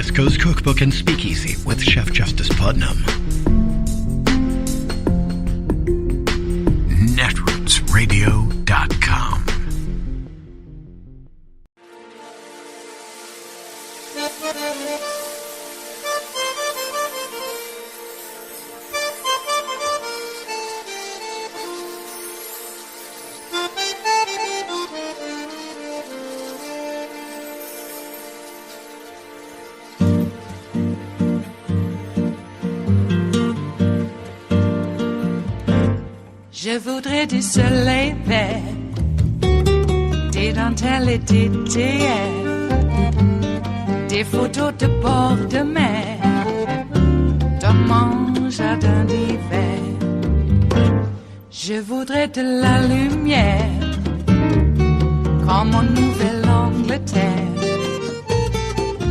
West Coast Cookbook and Speakeasy with Chef Justice Putnam. Netrootsradio.com. Je voudrais du soleil vert, des dentelles et des théières, des photos de bord de mer, dans mon jardin d'hiver. Je voudrais de la lumière, comme en Nouvelle-Angleterre.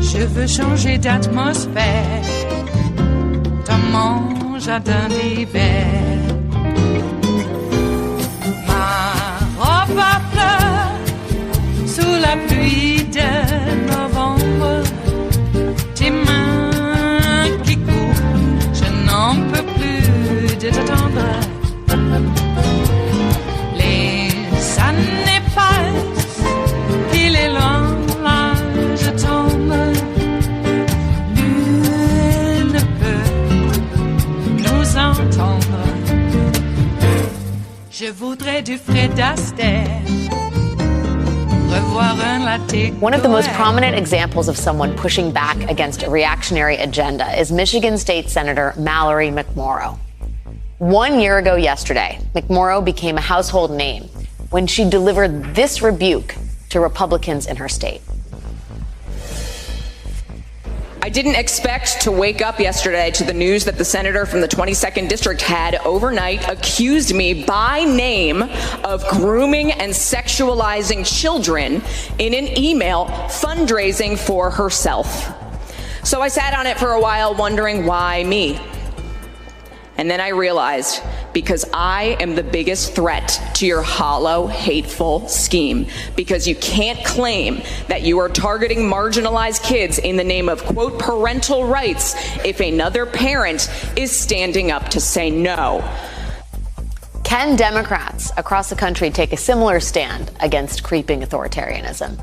Je veux changer d'atmosphère, dans mon jardin d'hiver. Ma fleur sous la pluie de novembre, tes mains qui courent, je n'en peux plus de t'attendre. Les années passent, il est loin, là je tombe. Nul ne peut nous entendre. Je voudrais du Fred Astaire. One of the most prominent examples of someone pushing back against a reactionary agenda is Michigan State Senator Mallory McMorrow. 1 year ago yesterday, McMorrow became a household name when she delivered this rebuke to Republicans in her state. I didn't expect to wake up yesterday to the news that the senator from the 22nd district had overnight accused me by name of grooming and sexualizing children in an email fundraising for herself. So I sat on it for a while wondering why me. And then I realized, because I am the biggest threat to your hollow, hateful scheme. Because you can't claim that you are targeting marginalized kids in the name of, quote, parental rights if another parent is standing up to say no. Can Democrats across the country take a similar stand against creeping authoritarianism?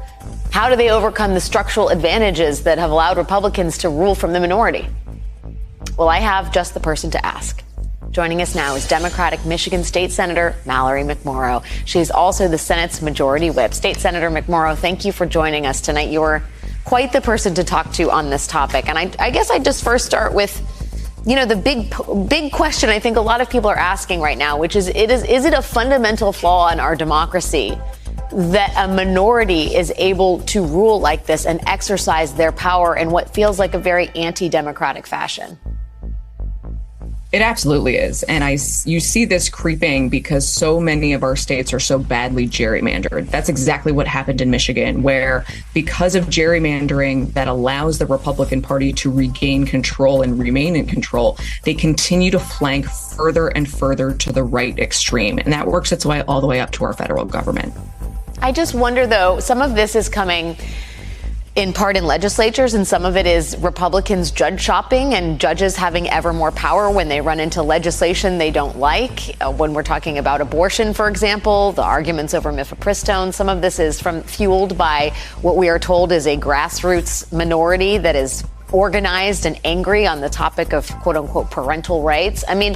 How do they overcome the structural advantages that have allowed Republicans to rule from the minority? Well, I have just the person to ask. Joining us now is Democratic Michigan State Senator Mallory McMorrow. She's also the Senate's Majority Whip. State Senator McMorrow, thank you for joining us tonight. You're quite the person to talk to on this topic. And I guess I'd just first start with, the big question I think a lot of people are asking right now, which is it a fundamental flaw in our democracy that a minority is able to rule like this and exercise their power in what feels like a very anti-democratic fashion? It absolutely is. And you see this creeping because so many of our states are so badly gerrymandered. That's exactly what happened in Michigan, where because of gerrymandering that allows the Republican Party to regain control and remain in control, they continue to flank further and further to the right extreme. And that works its way all the way up to our federal government. I just wonder, though, some of this is coming in part in legislatures, and some of it is Republicans judge shopping and judges having ever more power when they run into legislation they don't like. When we're talking about abortion, for example, the arguments over mifepristone, some of this is fueled by what we are told is a grassroots minority that is organized and angry on the topic of quote unquote parental rights. I mean,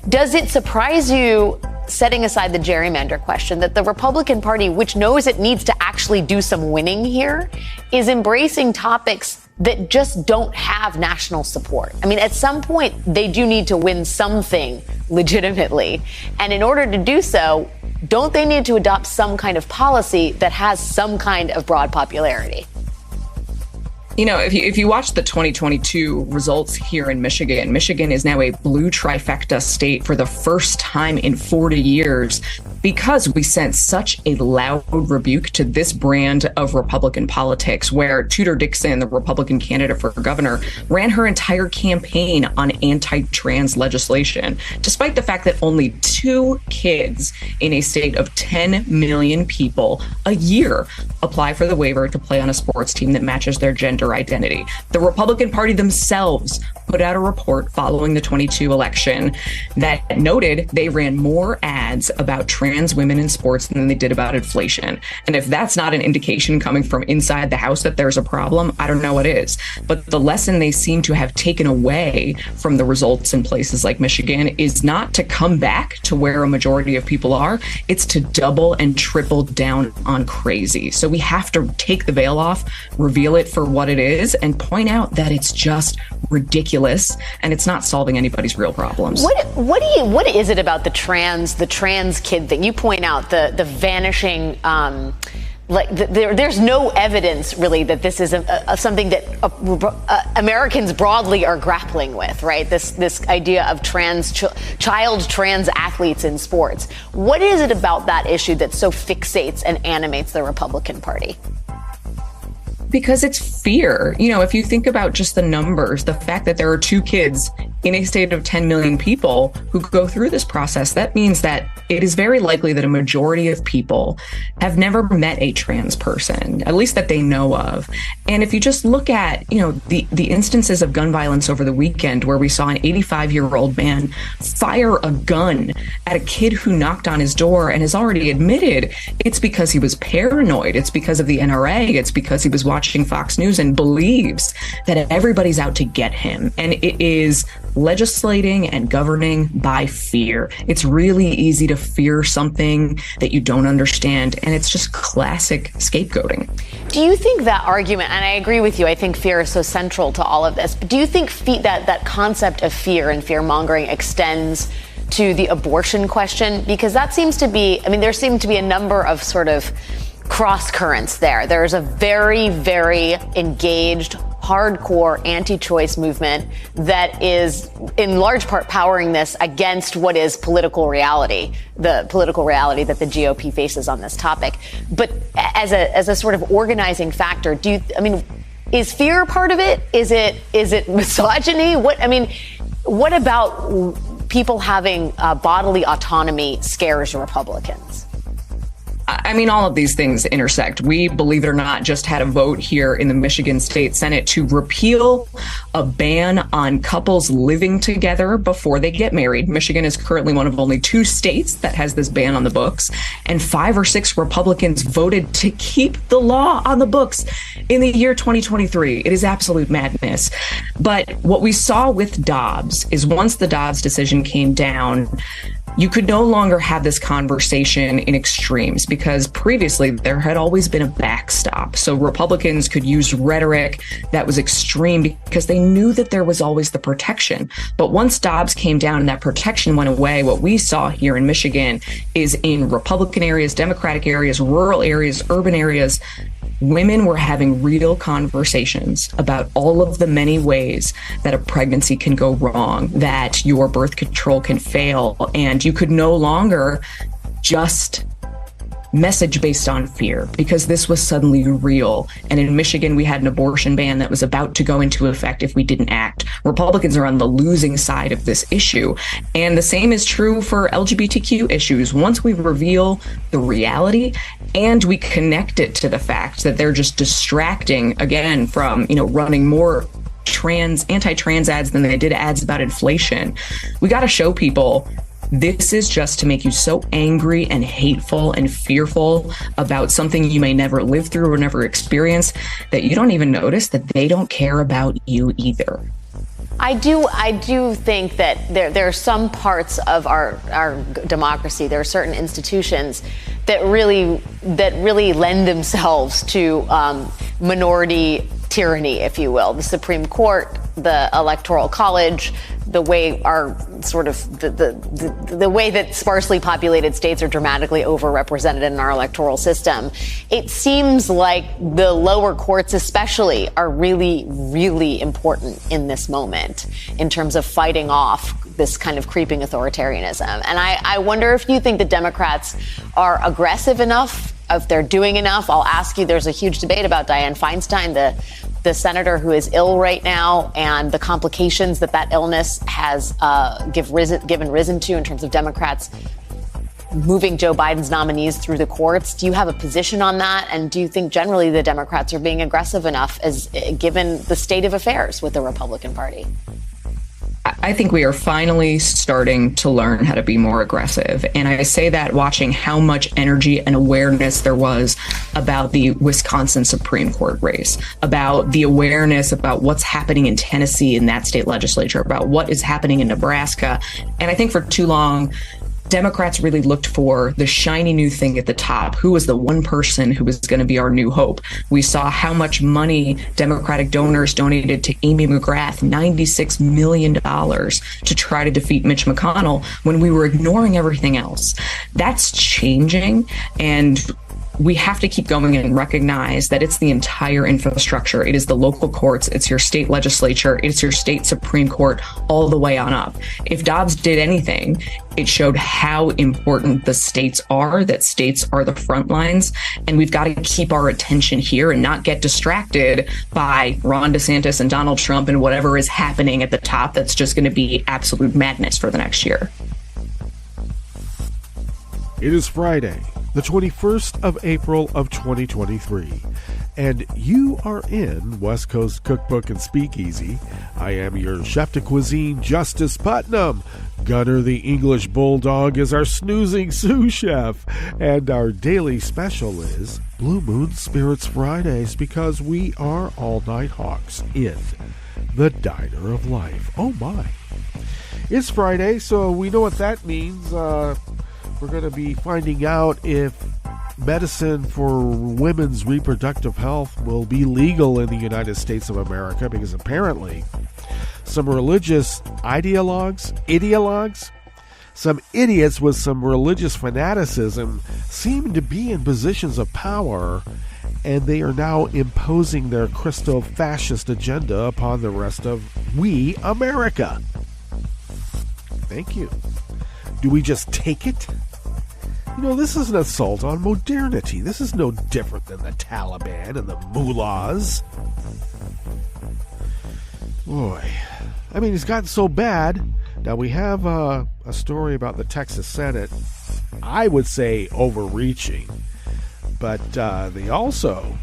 does it surprise you, setting aside the gerrymander question, that the Republican Party, which knows it needs to actually do some winning here, is embracing topics that just don't have national support? I mean, at some point, they do need to win something legitimately. And in order to do so, don't they need to adopt some kind of policy that has some kind of broad popularity? You know, if you watch the 2022 results here in Michigan, Michigan is now a blue trifecta state for the first time in 40 years because we sent such a loud rebuke to this brand of Republican politics, where Tudor Dixon, the Republican candidate for governor, ran her entire campaign on anti-trans legislation, despite the fact that only 2 kids in a state of 10 million people a year apply for the waiver to play on a sports team that matches their gender gender identity. The Republican Party themselves put out a report following the 22 election that noted they ran more ads about trans women in sports than they did about inflation. And if that's not an indication coming from inside the House that there's a problem, I don't know what is. But the lesson they seem to have taken away from the results in places like Michigan is not to come back to where a majority of people are. It's to double and triple down on crazy. So we have to take the veil off, reveal it for what it is, and point out that it's just ridiculous and it's not solving anybody's real problems. What is it about the trans kid thing? You point out the vanishing. There's no evidence really that this is something that Americans broadly are grappling with, right? This idea of child trans athletes in sports. What is it about that issue that so fixates and animates the Republican Party? Because it's fear. You know, if you think about just the numbers, the fact that there are 2 kids in a state of 10 million people who go through this process, that means that it is very likely that a majority of people have never met a trans person, at least that they know of. And if you just look at, you know, the instances of gun violence over the weekend where we saw an 85-year-old man fire a gun at a kid who knocked on his door and has already admitted it's because he was paranoid, it's because of the NRA, it's because he was watching Fox News and believes that everybody's out to get him. And it is legislating and governing by fear. It's really easy to fear something that you don't understand, and it's just classic scapegoating. Do you think that argument, and I agree with you, I think fear is so central to all of this, but do you think that concept of fear and fear-mongering extends to the abortion question? Because that seems to be, I mean, there seem to be a number of sort of cross currents there. There's a very, very engaged, hardcore anti-choice movement that is in large part powering this against what is political reality, the political reality that the GOP faces on this topic. But as a sort of organizing factor, is fear part of it? Is it misogyny? What about people having bodily autonomy scares Republicans? I mean, all of these things intersect. We, believe it or not, just had a vote here in the Michigan State Senate to repeal a ban on couples living together before they get married. Michigan is currently one of only 2 states that has this ban on the books, and 5 or 6 Republicans voted to keep the law on the books in the year 2023. It is absolute madness. But what we saw with Dobbs is once the Dobbs decision came down, you could no longer have this conversation in extremes because previously there had always been a backstop. So Republicans could use rhetoric that was extreme because they knew that there was always the protection. But once Dobbs came down and that protection went away, what we saw here in Michigan is in Republican areas, Democratic areas, rural areas, urban areas, women were having real conversations about all of the many ways that a pregnancy can go wrong, that your birth control can fail, and you could no longer just message based on fear because this was suddenly real. And in Michigan, we had an abortion ban that was about to go into effect if we didn't act. Republicans are on the losing side of this issue. And the same is true for LGBTQ issues. Once we reveal the reality and we connect it to the fact that they're just distracting, again, from, running more anti-trans ads than they did ads about inflation, we got to show people this is just to make you so angry and hateful and fearful about something you may never live through or never experience that you don't even notice that they don't care about you either. I do think that there are some parts of our democracy, there are certain institutions that really lend themselves to minority tyranny, if you will. The Supreme Court, the Electoral College, the way our sort of the way that sparsely populated states are dramatically overrepresented in our electoral system. It seems like the lower courts especially are really, really important in this moment in terms of fighting off this kind of creeping authoritarianism. And I wonder if you think the Democrats are aggressive enough, if they're doing enough. I'll ask you, there's a huge debate about Dianne Feinstein, the senator who is ill right now, and the complications that illness has given risen to in terms of Democrats moving Joe Biden's nominees through the courts. Do you have a position on that? And do you think generally the Democrats are being aggressive enough as given the state of affairs with the Republican Party? I think we are finally starting to learn how to be more aggressive. And I say that watching how much energy and awareness there was about the Wisconsin Supreme Court race, about the awareness about what's happening in Tennessee in that state legislature, about what is happening in Nebraska. And I think for too long, Democrats really looked for the shiny new thing at the top. Who was the one person who was going to be our new hope? We saw how much money Democratic donors donated to Amy McGrath, $96 million, to try to defeat Mitch McConnell when we were ignoring everything else. That's changing, and we have to keep going and recognize that it's the entire infrastructure. It is the local courts, it's your state legislature, it's your state Supreme Court, all the way on up. If Dobbs did anything, it showed how important the states are, that states are the front lines. And we've got to keep our attention here and not get distracted by Ron DeSantis and Donald Trump and whatever is happening at the top that's just going to be absolute madness for the next year. It is Friday, the 21st of April of 2023, and you are in West Coast Cookbook and Speakeasy. I am your chef de cuisine, Justice Putnam. Gunner the English Bulldog is our snoozing sous chef, and our daily special is Blue Moon Spirits Fridays, because we are all-night hawks in the Diner of Life. Oh my. It's Friday, so we know what that means. We're going to be finding out if medicine for women's reproductive health will be legal in the United States of America, because apparently some religious ideologues, some idiots with some religious fanaticism seem to be in positions of power, and they are now imposing their Christo-fascist agenda upon the rest of we America. Thank you. Do we just take it? You know, this is an assault on modernity. This is no different than the Taliban and the mullahs. Boy, I mean, it's gotten so bad. Now, we have a story about the Texas Senate, I would say overreaching, but they also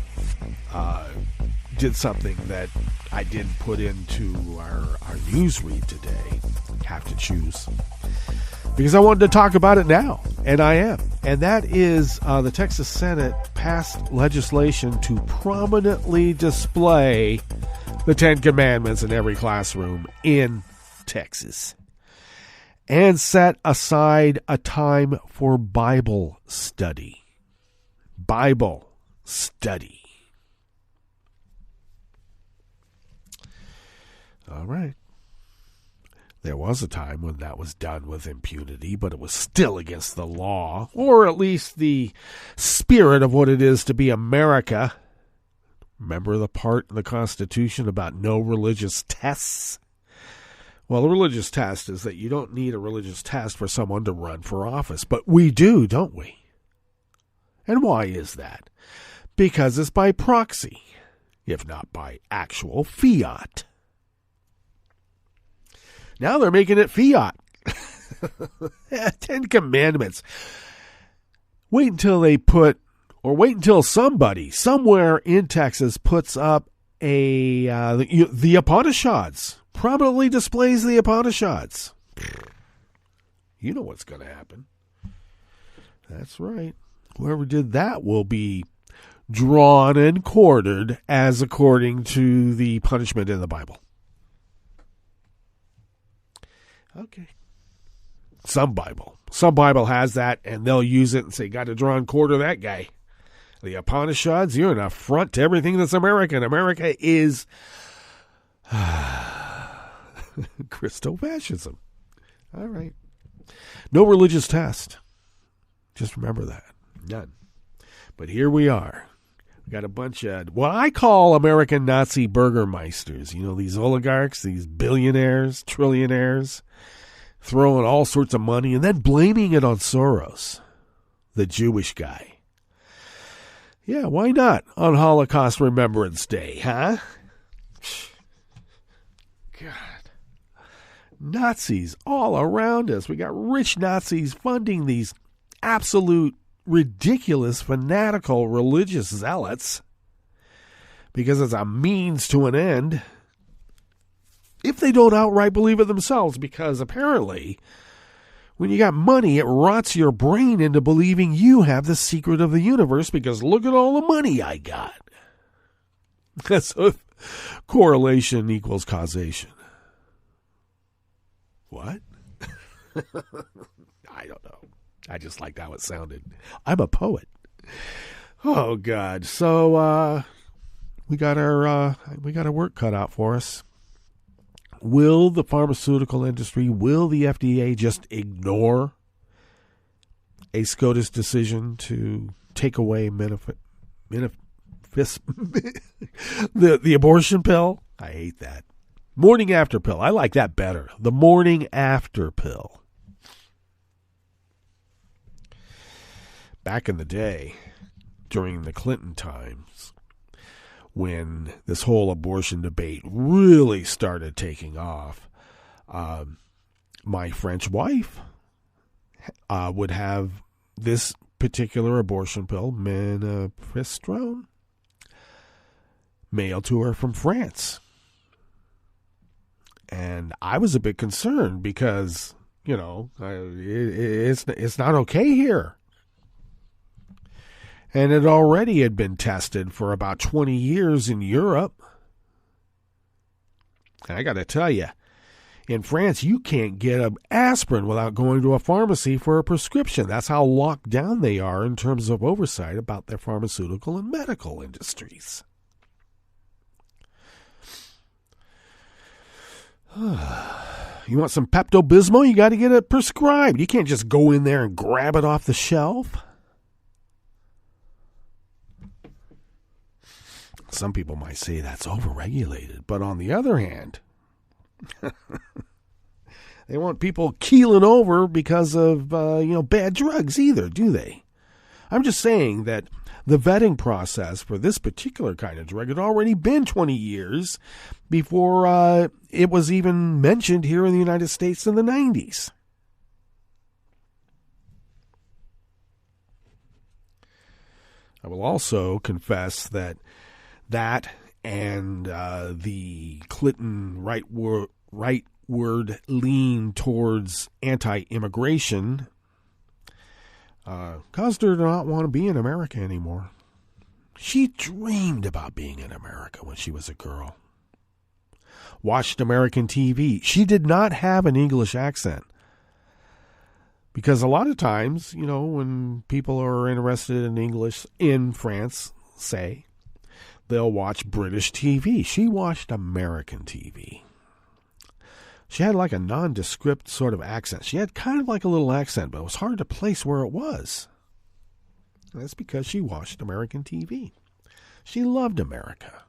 did something that I didn't put into our news read today. Have to choose. Because I wanted to talk about it now, and I am. And that is the Texas Senate passed legislation to prominently display the Ten Commandments in every classroom in Texas, and set aside a time for Bible study. Bible study. All right. There was a time when that was done with impunity, but it was still against the law, or at least the spirit of what it is to be America. Remember the part in the Constitution about no religious tests? Well, the religious test is that you don't need a religious test for someone to run for office, but we do, don't we? And why is that? Because it's by proxy, if not by actual fiat. Now they're making it fiat. 10 Commandments. Wait until somebody somewhere in Texas puts up the Upanishads, prominently displays the Upanishads. You know what's going to happen. That's right. Whoever did that will be drawn and quartered as according to the punishment in the Bible. Okay. Some Bible has that, and they'll use it and say, got to draw and quarter that guy. The Upanishads, you're an affront to everything that's American. America is Christo-fascism. All right. No religious test. Just remember that. None. But here we are. We got a bunch of what I call American Nazi burgermeisters. You know, these oligarchs, these billionaires, trillionaires, throwing all sorts of money and then blaming it on Soros, the Jewish guy. Yeah, why not on Holocaust Remembrance Day, huh? God. Nazis all around us. We got rich Nazis funding these absolute ridiculous, fanatical religious zealots because it's a means to an end, if they don't outright believe it themselves, because apparently when you got money, it rots your brain into believing you have the secret of the universe because look at all the money I got. So correlation equals causation. What? I don't know. I just liked how it sounded. I'm a poet. Oh, God. So we got our work cut out for us. Will the pharmaceutical industry, will the FDA just ignore a SCOTUS decision to take away the abortion pill? I hate that. Morning after pill. I like that better. The morning after pill. Back in the day, during the Clinton times, when this whole abortion debate really started taking off, my French wife would have this particular abortion pill, minopristone, mailed to her from France. And I was a bit concerned because, it's not okay here. And it already had been tested for about 20 years in Europe. And I got to tell you, in France, you can't get an aspirin without going to a pharmacy for a prescription. That's how locked down they are in terms of oversight about their pharmaceutical and medical industries. You want some Pepto-Bismol? You got to get it prescribed. You can't just go in there and grab it off the shelf. Some people might say that's overregulated, but on the other hand, they want people keeling over because of bad drugs either, do they? I'm just saying that the vetting process for this particular kind of drug had already been 20 years before it was even mentioned here in the United States in the 90s. I will also confess that and the Clinton rightward lean towards anti-immigration caused her to not want to be in America anymore. She dreamed about being in America when she was a girl. Watched American TV. She did not have an English accent. Because a lot of times, when people are interested in English in France, say, they'll watch British TV. She watched American TV. She had like a nondescript sort of accent. She had kind of like a little accent, but it was hard to place where it was. And that's because she watched American TV. She loved America.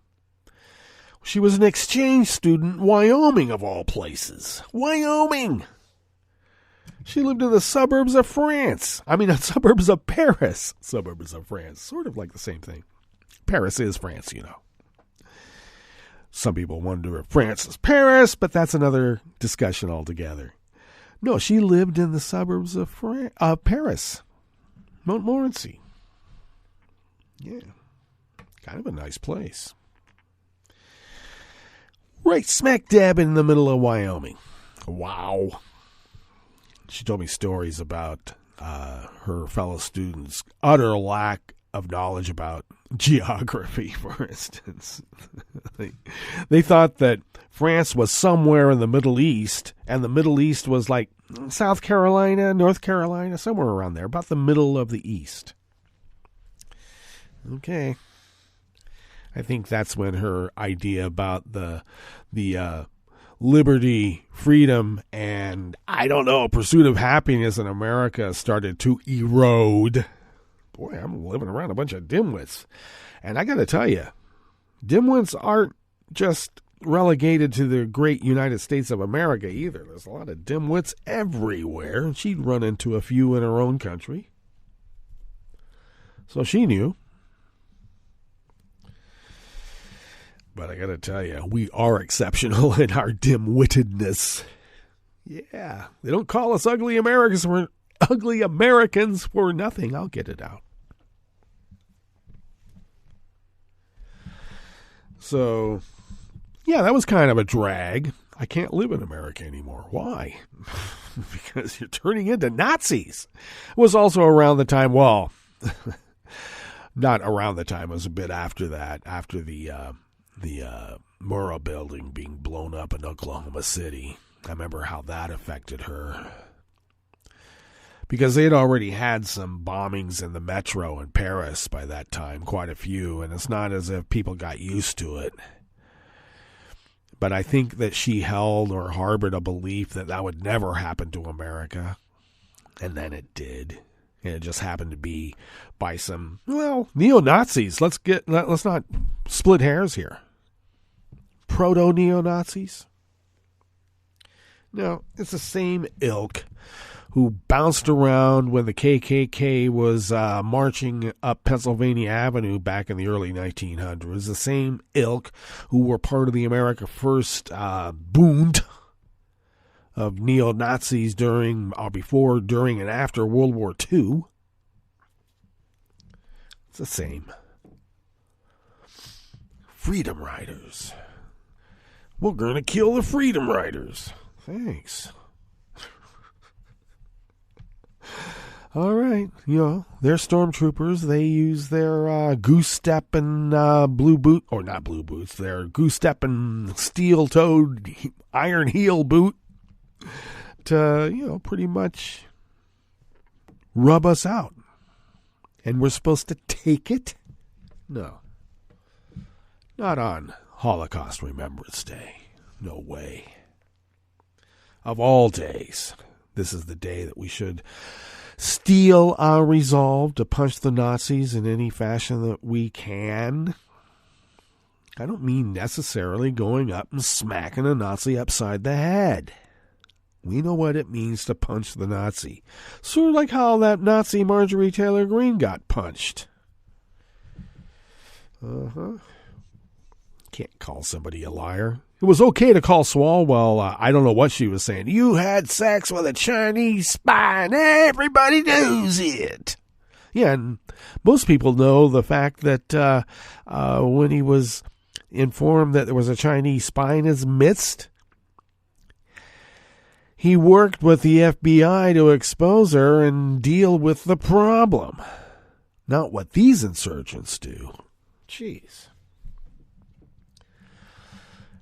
She was an exchange student in Wyoming, of all places. Wyoming! She lived in the suburbs of France. Suburbs of Paris. Suburbs of France. Sort of like the same thing. Paris is France, Some people wonder if France is Paris, but that's another discussion altogether. No, she lived in the suburbs of Paris. Montmorency. Yeah. Kind of a nice place. Right smack dab in the middle of Wyoming. Wow. She told me stories about her fellow students' utter lack of knowledge about geography, for instance. They thought that France was somewhere in the Middle East, and the Middle East was like South Carolina, North Carolina, somewhere around there, about the middle of the East. Okay. I think that's when her idea about the liberty, freedom, and, pursuit of happiness in America started to erode. Boy, I'm living around a bunch of dimwits. And I got to tell you, dimwits aren't just relegated to the great United States of America either. There's a lot of dimwits everywhere. She'd run into a few in her own country. So she knew. But I got to tell you, we are exceptional in our dim-wittedness. Yeah, they don't call us ugly Americans ugly Americans for nothing. I'll get it out. So, yeah, that was kind of a drag. I can't live in America anymore. Why? Because you're turning into Nazis. It was also around the time, well, not around the time, it was a bit after that, after the Murrah building being blown up in Oklahoma City. I remember how that affected her. Because they had already had some bombings in the metro in Paris by that time, quite a few, and it's not as if people got used to it. But I think that she held or harbored a belief that that would never happen to America. And then it did. And it just happened to be by some, well, neo-Nazis. Let's not split hairs here. Proto-neo-Nazis? No, it's the same ilk who bounced around when the KKK was marching up Pennsylvania Avenue back in the early 1900s. The same ilk who were part of the America First bund of neo-Nazis before, during, and after World War II. It's the same. Freedom Riders. We're going to kill the Freedom Riders. Thanks. All right, they're stormtroopers. They use their goose step and blue boot, or not blue boots, their goose step and steel-toed iron heel boot to, pretty much rub us out. And we're supposed to take it? No. Not on Holocaust Remembrance Day. No way. Of all days, this is the day that we should steel our resolve to punch the Nazis in any fashion that we can. I don't mean necessarily going up and smacking a Nazi upside the head. We know what it means to punch the Nazi. Sort of like how that Nazi Marjorie Taylor Greene got punched. Can't call somebody a liar. It was okay to call Swalwell, I don't know what she was saying. You had sex with a Chinese spy and everybody knows it. Yeah, and most people know the fact that when he was informed that there was a Chinese spy in his midst, he worked with the FBI to expose her and deal with the problem. Not what these insurgents do. Jeez.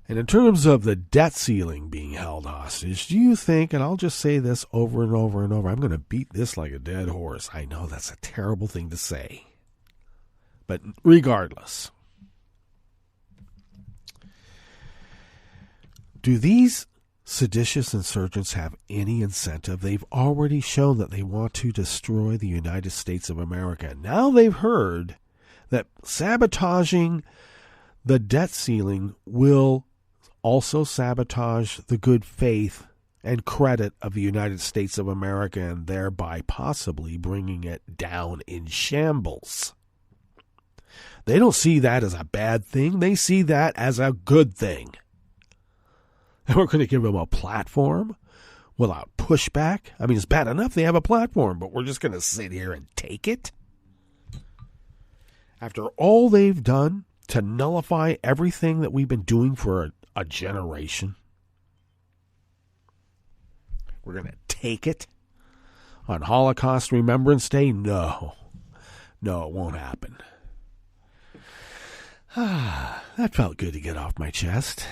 And in terms of the debt ceiling being held hostage, do you think, and I'll just say this over and over and over, I'm going to beat this like a dead horse. I know that's a terrible thing to say. But regardless, do these seditious insurgents have any incentive? They've already shown that they want to destroy the United States of America. Now they've heard that sabotaging the debt ceiling will also sabotage the good faith and credit of the United States of America, and thereby possibly bringing it down in shambles. They don't see that as a bad thing. They see that as a good thing. And we're going to give them a platform without pushback. I mean, it's bad enough they have a platform, but we're just going to sit here and take it? After all they've done to nullify everything that we've been doing for a generation, we're going to take it on Holocaust Remembrance Day? No, it won't happen. That felt good to get off my chest.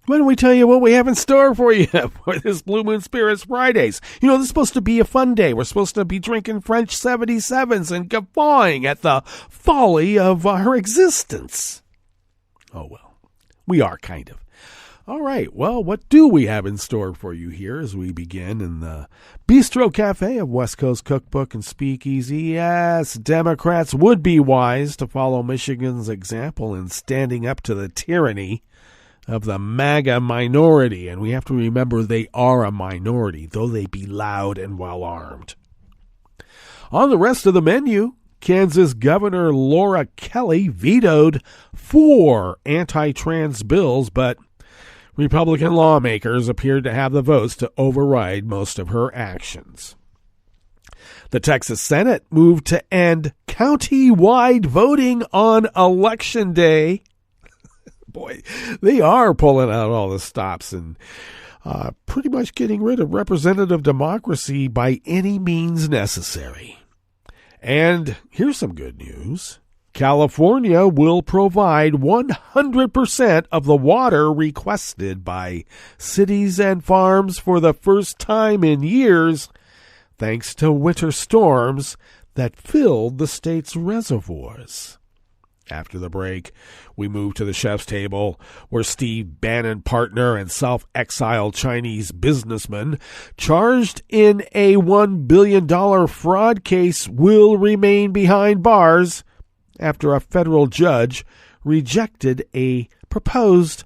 Why don't we tell you what we have in store for you for this Blue Moon Spirits Fridays? This is supposed to be a fun day. We're supposed to be drinking French 77s and guffawing at the folly of our existence. Oh, well, we are kind of. All right, well, what do we have in store for you here as we begin in the Bistro Cafe of West Coast Cookbook and Speakeasy? Yes, Democrats would be wise to follow Michigan's example in standing up to the tyranny of the MAGA minority. And we have to remember they are a minority, though they be loud and well-armed. On the rest of the menu, Kansas Governor Laura Kelly vetoed 4 anti-trans bills, but Republican lawmakers appeared to have the votes to override most of her actions. The Texas Senate moved to end county-wide voting on Election Day. Boy, they are pulling out all the stops and pretty much getting rid of representative democracy by any means necessary. And here's some good news. California will provide 100% of the water requested by cities and farms for the first time in years, thanks to winter storms that filled the state's reservoirs. After the break, we move to the chef's table, where Steve Bannon, partner and self-exiled Chinese businessman charged in a $1 billion fraud case, will remain behind bars after a federal judge rejected a proposed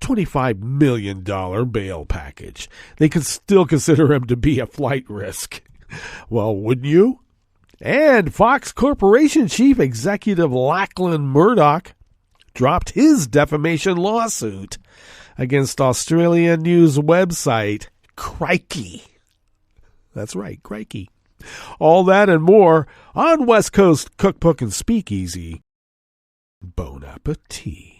$25 million bail package. They could still consider him to be a flight risk. Well, wouldn't you? And Fox Corporation Chief Executive Lachlan Murdoch dropped his defamation lawsuit against Australian news website Crikey. That's right, Crikey. All that and more on West Coast Cookbook and Speakeasy. Bon appetit.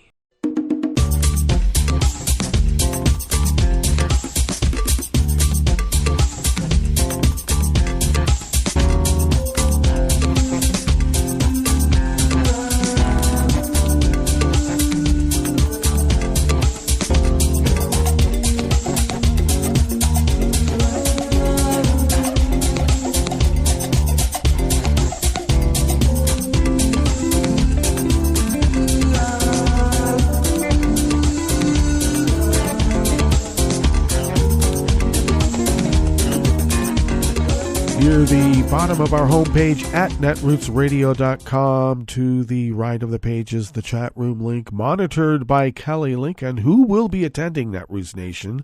Near the bottom of our homepage at netrootsradio.com, to the right of the page is the chat room link, monitored by Kelly Lincoln, who will be attending Netroots Nation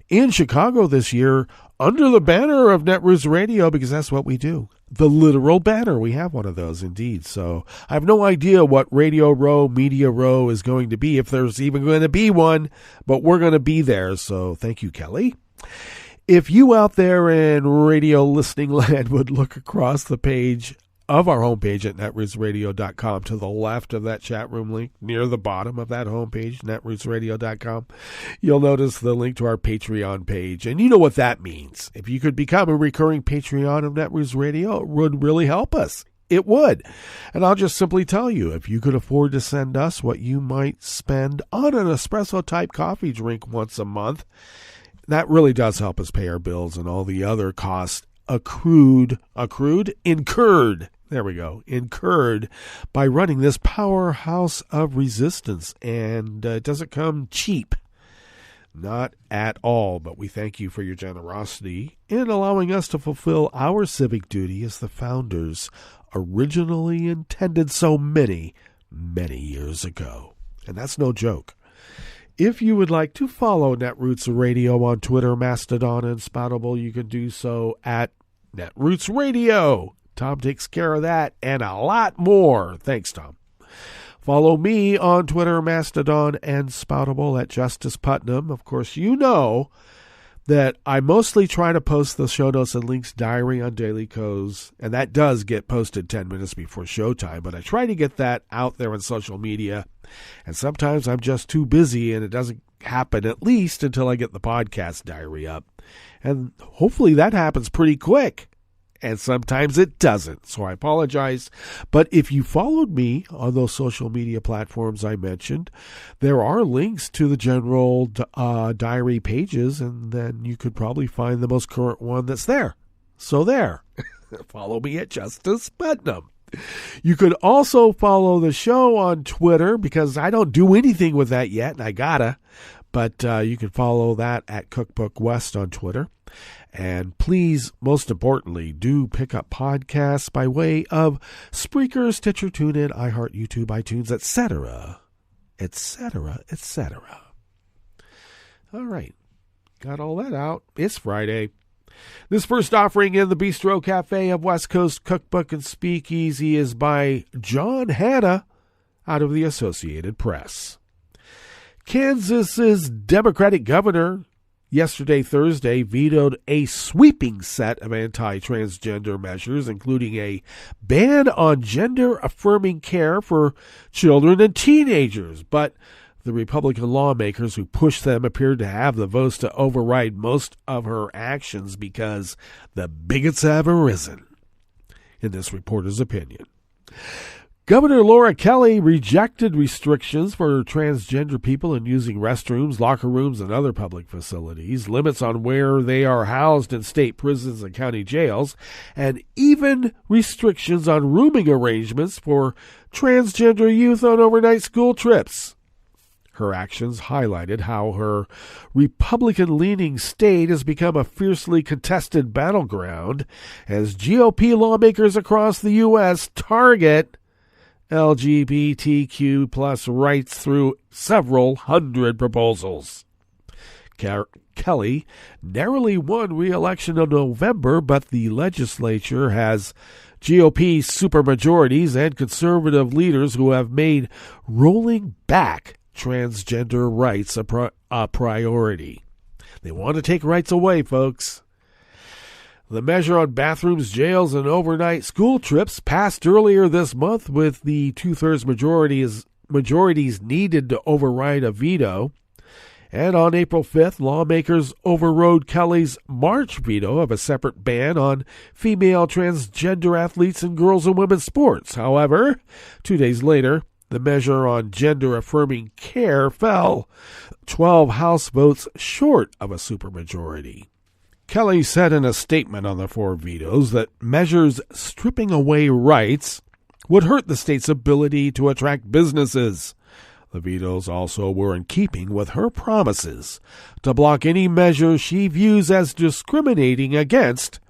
in Chicago this year under the banner of Netroots Radio, because that's what we do. The literal banner. We have one of those indeed. So I have no idea what Radio Row, Media Row is going to be, if there's even going to be one, but we're going to be there. So thank you, Kelly. If you out there in radio listening land would look across the page of our homepage at netrootsradio.com to the left of that chat room link, near the bottom of that homepage, netrootsradio.com, you'll notice the link to our Patreon page. And you know what that means. If you could become a recurring Patreon of Netroots Radio, it would really help us. It would. And I'll just simply tell you, if you could afford to send us what you might spend on an espresso-type coffee drink once a month, that really does help us pay our bills and all the other costs incurred by running this powerhouse of resistance. And it doesn't come cheap. Not at all. But we thank you for your generosity in allowing us to fulfill our civic duty as the founders originally intended so many, many years ago. And that's no joke. If you would like to follow Netroots Radio on Twitter, Mastodon, and Spoutable, you can do so at Netroots Radio. Tom takes care of that and a lot more. Thanks, Tom. Follow me on Twitter, Mastodon, and Spoutable at Justice Putnam. Of course, you know that I mostly try to post the show notes and links diary on Daily Co's, and that does get posted 10 minutes before showtime, but I try to get that out there on social media, and sometimes I'm just too busy, and it doesn't happen at least until I get the podcast diary up, and hopefully that happens pretty quick. And sometimes it doesn't, so I apologize. But if you followed me on those social media platforms I mentioned, there are links to the general diary pages, and then you could probably find the most current one that's there. So there. Follow me at Justice Putnam. You could also follow the show on Twitter, because I don't do anything with that yet, and I gotta. But you can follow that at Cookbook West on Twitter. And please, most importantly, do pick up podcasts by way of Spreaker, Stitcher, TuneIn, iHeart, YouTube, iTunes, etc., etc., etc. All right. Got all that out. It's Friday. This first offering in the Bistro Cafe of West Coast Cookbook and Speakeasy is by John Hanna out of the Associated Press. Kansas's Democratic governor yesterday, Thursday, vetoed a sweeping set of anti-transgender measures, including a ban on gender-affirming care for children and teenagers. But the Republican lawmakers who pushed them appeared to have the votes to override most of her actions because the bigots have arisen, in this reporter's opinion. Governor Laura Kelly rejected restrictions for transgender people in using restrooms, locker rooms, and other public facilities, limits on where they are housed in state prisons and county jails, and even restrictions on rooming arrangements for transgender youth on overnight school trips. Her actions highlighted how her Republican-leaning state has become a fiercely contested battleground as GOP lawmakers across the U.S. target LGBTQ plus rights through several hundred proposals. Kelly narrowly won re-election in November, but the legislature has GOP supermajorities and conservative leaders who have made rolling back transgender rights a priority. They want to take rights away, folks. The measure on bathrooms, jails, and overnight school trips passed earlier this month with the two-thirds majorities needed to override a veto. And on April 5th, lawmakers overrode Kelly's March veto of a separate ban on female transgender athletes in girls and women's sports. However, 2 days later, the measure on gender-affirming care fell 12 House votes short of a supermajority. Kelly said in a statement on the four vetoes that measures stripping away rights would hurt the state's ability to attract businesses. The vetoes also were in keeping with her promises to block any measure she views as discriminating against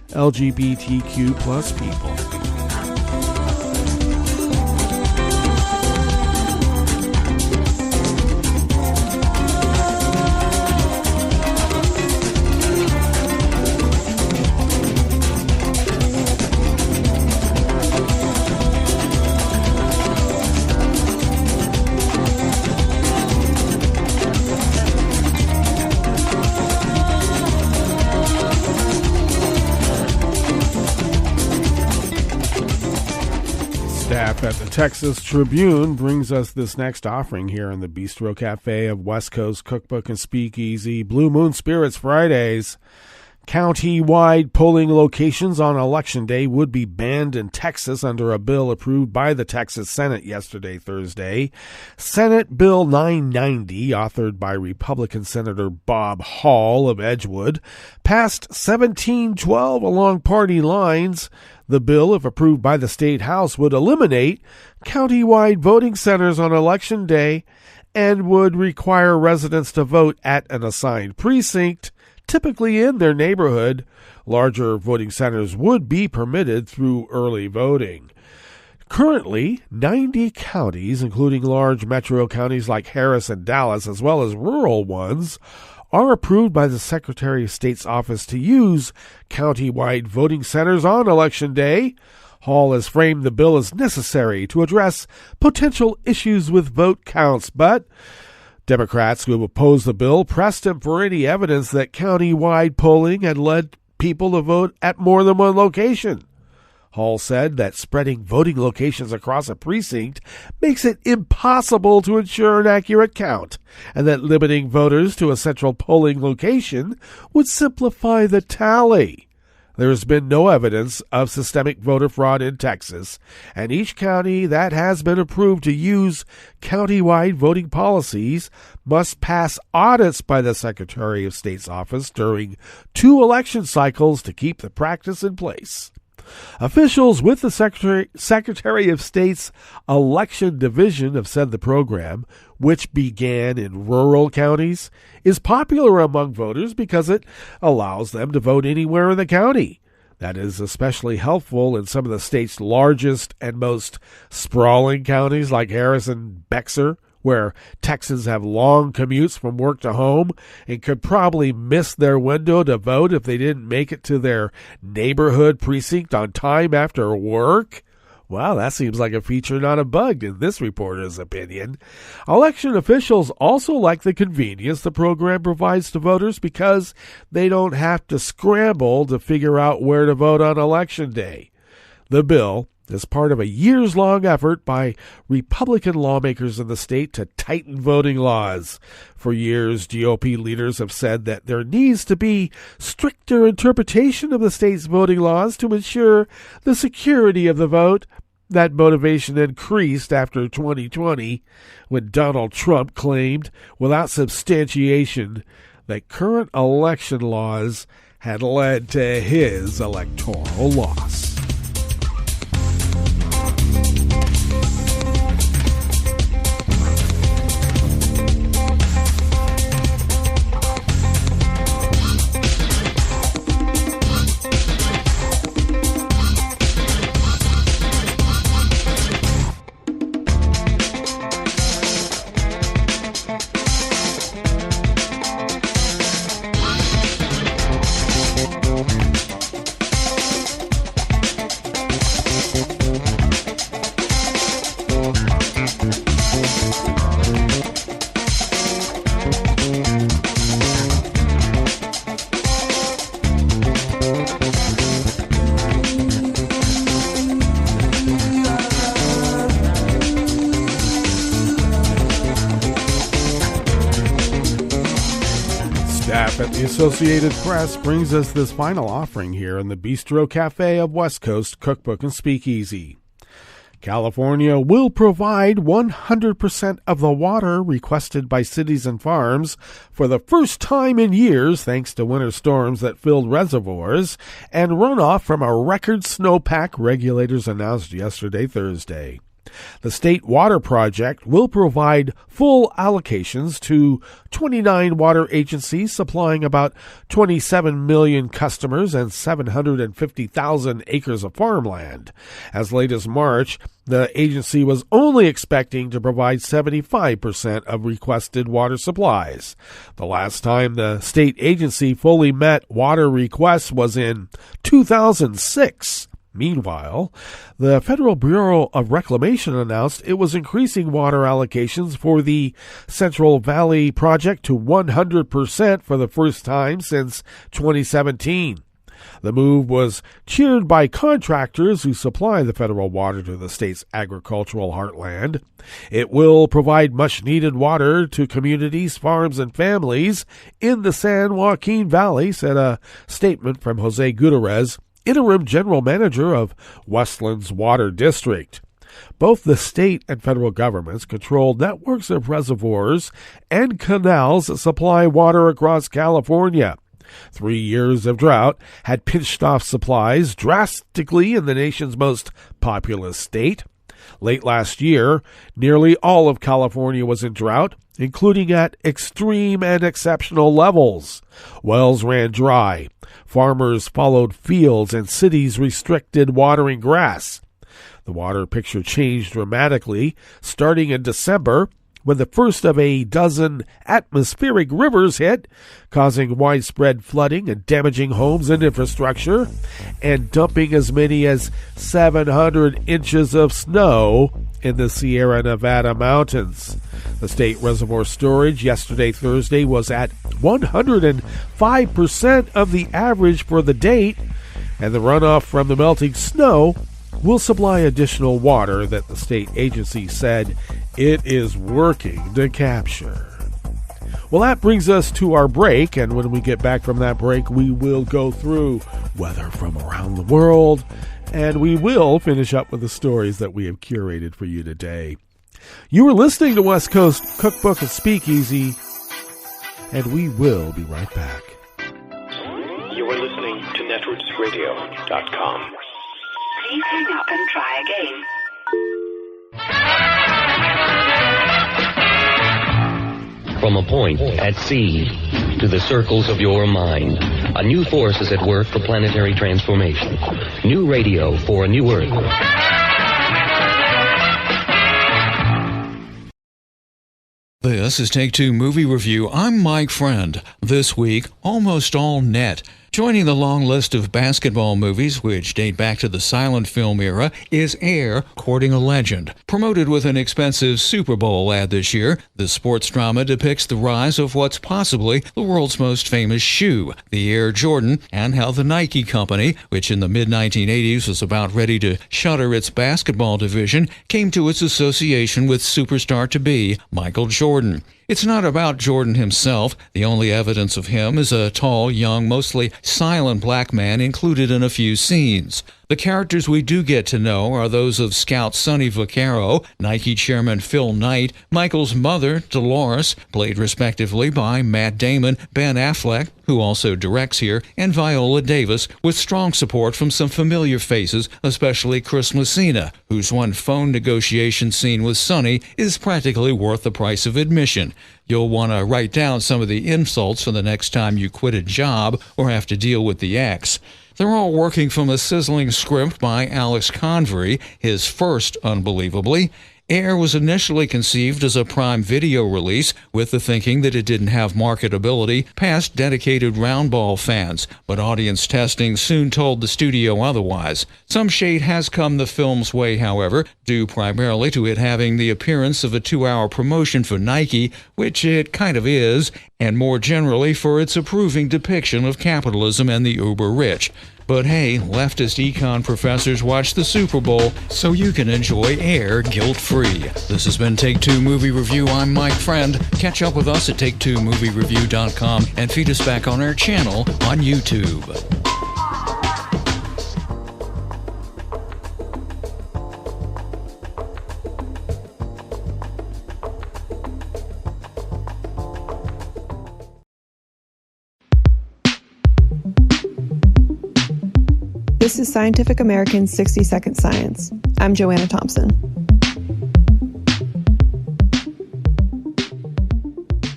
LGBTQ plus people. At the Texas Tribune brings us this next offering here in the Bistro Cafe of West Coast Cookbook and Speakeasy. Blue Moon Spirits Fridays. County-wide polling locations on Election Day would be banned in Texas under a bill approved by the Texas Senate yesterday, Thursday. Senate Bill 990, authored by Republican Senator Bob Hall of Edgewood, passed 17-12 along party lines. The bill, if approved by the state House, would eliminate county-wide voting centers on Election Day and would require residents to vote at an assigned precinct, typically in their neighborhood. Larger voting centers would be permitted through early voting. Currently, 90 counties, including large metro counties like Harris and Dallas, as well as rural ones, are approved by the Secretary of State's office to use county-wide voting centers on Election Day. Hall has framed the bill as necessary to address potential issues with vote counts, but Democrats who opposed the bill pressed him for any evidence that county-wide polling had led people to vote at more than one location. Hall said that spreading voting locations across a precinct makes it impossible to ensure an accurate count, and that limiting voters to a central polling location would simplify the tally. There has been no evidence of systemic voter fraud in Texas, and each county that has been approved to use county-wide voting policies must pass audits by the Secretary of State's office during 2 election cycles to keep the practice in place. Officials with the Secretary of State's Election Division have said the program, which began in rural counties, is popular among voters because it allows them to vote anywhere in the county. That is especially helpful in some of the state's largest and most sprawling counties like Harris and Bexar, where Texans have long commutes from work to home and could probably miss their window to vote if they didn't make it to their neighborhood precinct on time after work. Well, that seems like a feature, not a bug, in this reporter's opinion. Election officials also like the convenience the program provides to voters because they don't have to scramble to figure out where to vote on Election Day. The bill is part of a years-long effort by Republican lawmakers in the state to tighten voting laws. For years, GOP leaders have said that there needs to be stricter interpretation of the state's voting laws to ensure the security of the vote. That motivation increased after 2020, when Donald Trump claimed, without substantiation, that current election laws had led to his electoral loss. At the Associated Press brings us this final offering here in the Bistro Cafe of West Coast Cookbook and Speakeasy. California will provide 100% of the water requested by cities and farms for the first time in years thanks to winter storms that filled reservoirs and runoff from a record snowpack, regulators announced yesterday, Thursday. The State Water Project will provide full allocations to 29 water agencies supplying about 27 million customers and 750,000 acres of farmland. As late as March, the agency was only expecting to provide 75% of requested water supplies. The last time the state agency fully met water requests was in 2006. Meanwhile, the Federal Bureau of Reclamation announced it was increasing water allocations for the Central Valley Project to 100% for the first time since 2017. The move was cheered by contractors who supply the federal water to the state's agricultural heartland. It will provide much-needed water to communities, farms, and families in the San Joaquin Valley, said a statement from Jose Gutierrez, interim general manager of Westland's Water District. Both the state and federal governments control networks of reservoirs and canals that supply water across California. 3 years of drought had pinched off supplies drastically in the nation's most populous state. Late last year, nearly all of California was in drought, including at extreme and exceptional levels. Wells ran dry. Farmers followed fields and cities restricted watering grass. The water picture changed dramatically starting in December when the first of a dozen atmospheric rivers hit, causing widespread flooding and damaging homes and infrastructure, and dumping as many as 700 inches of snow in the Sierra Nevada mountains. The state reservoir storage yesterday, Thursday, was at 105% of the average for the date, and the runoff from the melting snow will supply additional water that the state agency said it is working to capture. Well, that brings us to our break, and when we get back from that break, we will go through weather from around the world, and we will finish up with the stories that we have curated for you today. You are listening to West Coast Cookbook and Speakeasy, and we will be right back. You are listening to netrootsradio.com. Please hang up and try again. From a point at sea to the circles of your mind, a new force is at work for planetary transformation. New radio for a new Earth. This is Take Two Movie Review. I'm Mike Friend. This week, almost all net Joining the long list of basketball movies, which date back to the silent film era, is Air, Courting a Legend. Promoted with an expensive Super Bowl ad this year, the sports drama depicts the rise of what's possibly the world's most famous shoe, the Air Jordan, and how the Nike company, which in the mid-1980s was about ready to shutter its basketball division, came to its association with superstar-to-be Michael Jordan. It's not about Jordan himself. The only evidence of him is a tall, young, mostly silent black man included in a few scenes. The characters we do get to know are those of Scout Sonny Vaccaro, Nike chairman Phil Knight, Michael's mother, Dolores, played respectively by Matt Damon, Ben Affleck, who also directs here, and Viola Davis, with strong support from some familiar faces, especially Chris Messina, whose one phone negotiation scene with Sonny is practically worth the price of admission. You'll want to write down some of the insults for the next time you quit a job or have to deal with the ex. They're all working from a sizzling script by Alex Convery, his first, unbelievably. Air was initially conceived as a Prime Video release with the thinking that it didn't have marketability past dedicated roundball fans, but audience testing soon told the studio otherwise. Some shade has come the film's way, however, due primarily to it having the appearance of a 2-hour promotion for Nike, which it kind of is, and more generally for its approving depiction of capitalism and the uber-rich. But hey, leftist econ professors watch the Super Bowl, so you can enjoy Air guilt-free. This has been Take Two Movie Review. I'm Mike Friend. Catch up with us at take2moviereview.com and feed us back on our channel on YouTube. This is Scientific American's 60-Second Science. I'm Joanna Thompson.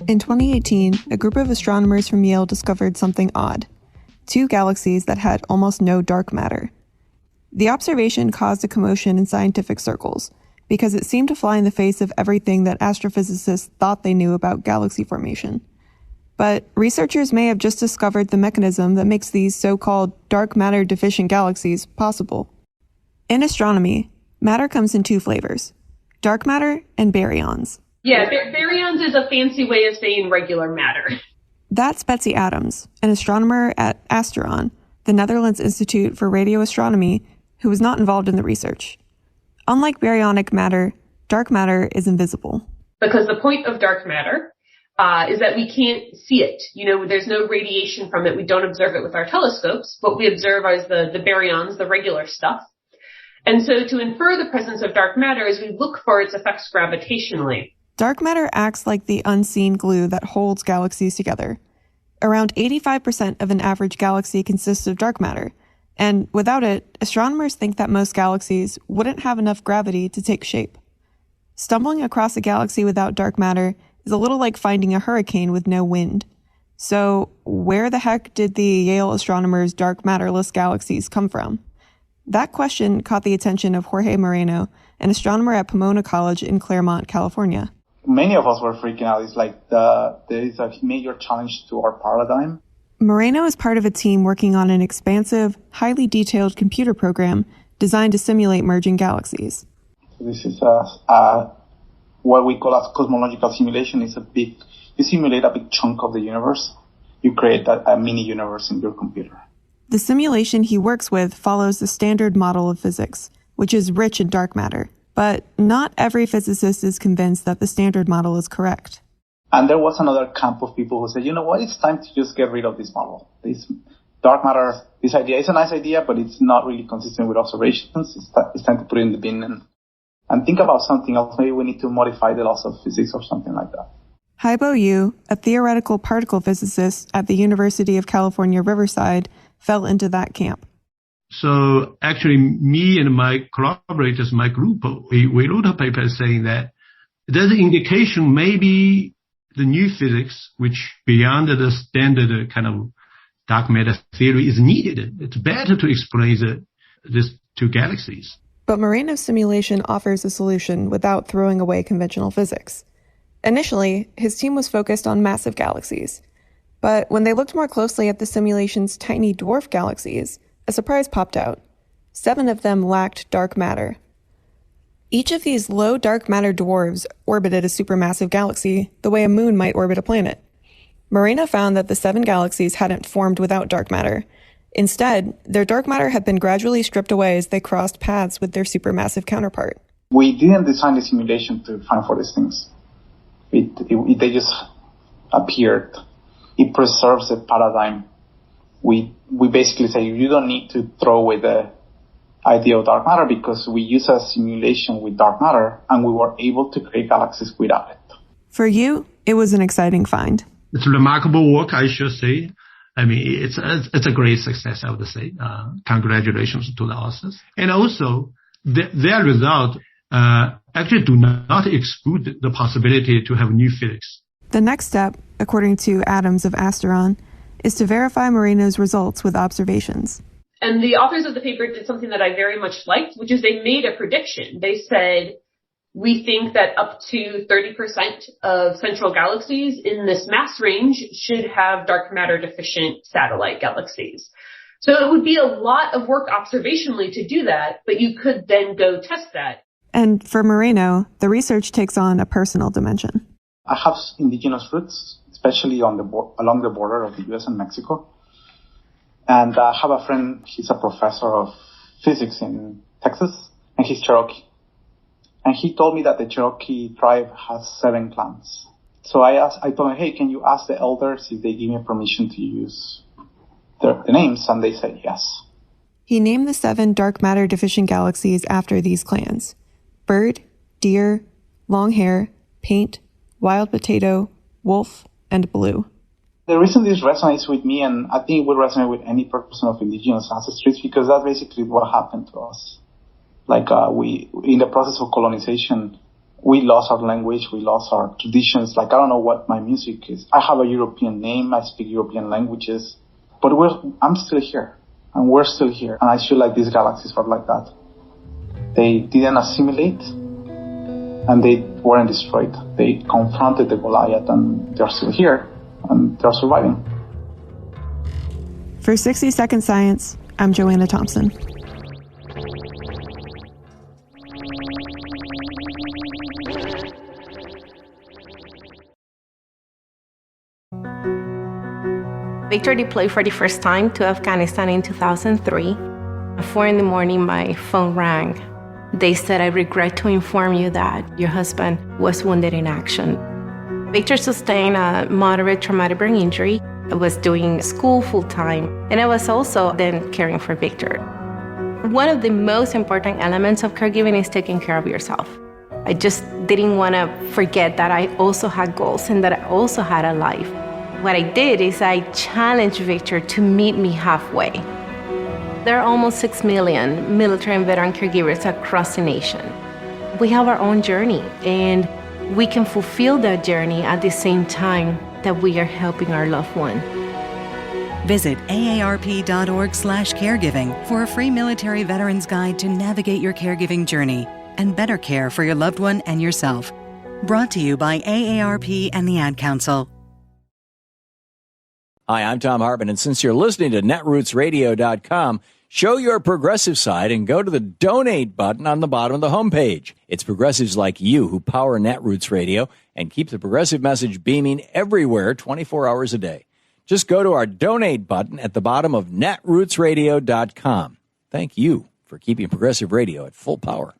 In 2018, a group of astronomers from Yale discovered something odd: 2 galaxies that had almost no dark matter. The observation caused a commotion in scientific circles because it seemed to fly in the face of everything that astrophysicists thought they knew about galaxy formation. But researchers may have just discovered the mechanism that makes these so-called dark matter deficient galaxies possible. In astronomy, matter comes in 2 flavors: dark matter and baryons. Yeah, baryons is a fancy way of saying regular matter. That's Betsy Adams, an astronomer at Asteron, the Netherlands Institute for Radio Astronomy, who was not involved in the research. Unlike baryonic matter, dark matter is invisible. Because the point of dark matter is that we can't see it. You know, there's no radiation from it. We don't observe it with our telescopes. What we observe is the baryons, the regular stuff. And so to infer the presence of dark matter is we look for its effects gravitationally. Dark matter acts like the unseen glue that holds galaxies together. Around 85% of an average galaxy consists of dark matter, and without it, astronomers think that most galaxies wouldn't have enough gravity to take shape. Stumbling across a galaxy without dark matter is a little like finding a hurricane with no wind. So where the heck did the Yale astronomers' dark matterless galaxies come from? That question caught the attention of Jorge Moreno, an astronomer at Pomona College in Claremont, California. Many of us were freaking out. It's like there is a major challenge to our paradigm. Moreno is part of a team working on an expansive, highly detailed computer program designed to simulate merging galaxies. This is what we call a cosmological simulation. Is you simulate a big chunk of the universe. You create a mini universe in your computer. The simulation he works with follows the standard model of physics, which is rich in dark matter. But not every physicist is convinced that the standard model is correct. And there was another camp of people who said, you know what, it's time to just get rid of this model. This dark matter, this idea is a nice idea, but it's not really consistent with observations. It's time to put it in the bin and think about something else. Maybe we need to modify the laws of physics or something like that. Haibo Yu, a theoretical particle physicist at the University of California, Riverside, fell into that camp. So actually, me and my collaborators, my group, we wrote a paper saying that there's an indication maybe the new physics, which beyond the standard kind of dark matter theory is needed. It's better to explain these 2 galaxies. But Moreno's simulation offers a solution without throwing away conventional physics. Initially, his team was focused on massive galaxies. But when they looked more closely at the simulation's tiny dwarf galaxies, a surprise popped out. 7 of them lacked dark matter. Each of these low dark matter dwarves orbited a supermassive galaxy the way a moon might orbit a planet. Moreno found that the 7 galaxies hadn't formed without dark matter. Instead, their dark matter had been gradually stripped away as they crossed paths with their supermassive counterpart. We didn't design the simulation to find for these things. They just appeared. It preserves the paradigm. We basically say you don't need to throw away the idea of dark matter because we use a simulation with dark matter and we were able to create galaxies without it. For you, it was an exciting find. It's remarkable work, I should say. I mean, it's a great success, I would say. Congratulations to the authors. And also, their result actually do not exclude the possibility to have new physics. The next step, according to Adams of Asteron, is to verify Moreno's results with observations. And the authors of the paper did something that I very much liked, which is they made a prediction. They said, we think that up to 30% of central galaxies in this mass range should have dark matter deficient satellite galaxies. So it would be a lot of work observationally to do that, but you could then go test that. And for Moreno, the research takes on a personal dimension. I have indigenous roots, especially on along the border of the U.S. and Mexico. And I have a friend, he's a professor of physics in Texas, and he's Cherokee. And he told me that the Cherokee tribe has 7 clans. So I told him, hey, can you ask the elders if they give me permission to use the names? And they said yes. He named the 7 dark matter deficient galaxies after these clans: bird, deer, long hair, paint, wild potato, wolf, and blue. The reason this resonates with me, and I think it would resonate with any person of indigenous ancestry, is because that's basically what happened to us. Like, in the process of colonization, we lost our language, we lost our traditions. Like, I don't know what my music is. I have a European name, I speak European languages, but I'm still here, and we're still here. And I feel like these galaxies are like that. They didn't assimilate, and they weren't destroyed. They confronted the Goliath, and they're still here, and they're surviving. For 60 Second Science, I'm Joanna Thompson. Victor deployed for the first time to Afghanistan in 2003. At 4 a.m, my phone rang. They said, I regret to inform you that your husband was wounded in action. Victor sustained a moderate traumatic brain injury. I was doing school full-time, and I was also then caring for Victor. One of the most important elements of caregiving is taking care of yourself. I just didn't want to forget that I also had goals and that I also had a life. What I did is I challenged Victor to meet me halfway. There are almost 6 million military and veteran caregivers across the nation. We have our own journey, and we can fulfill that journey at the same time that we are helping our loved one. Visit aarp.org/caregiving for a free military veterans guide to navigate your caregiving journey and better care for your loved one and yourself. Brought to you by AARP and the Ad Council. Hi, I'm Tom Hartman, and since you're listening to netrootsradio.com, show your progressive side and go to the donate button on the bottom of the homepage. It's progressives like you who power Netroots Radio and keep the progressive message beaming everywhere 24 hours a day. Just go to our donate button at the bottom of netrootsradio.com. Thank you for keeping progressive radio at full power.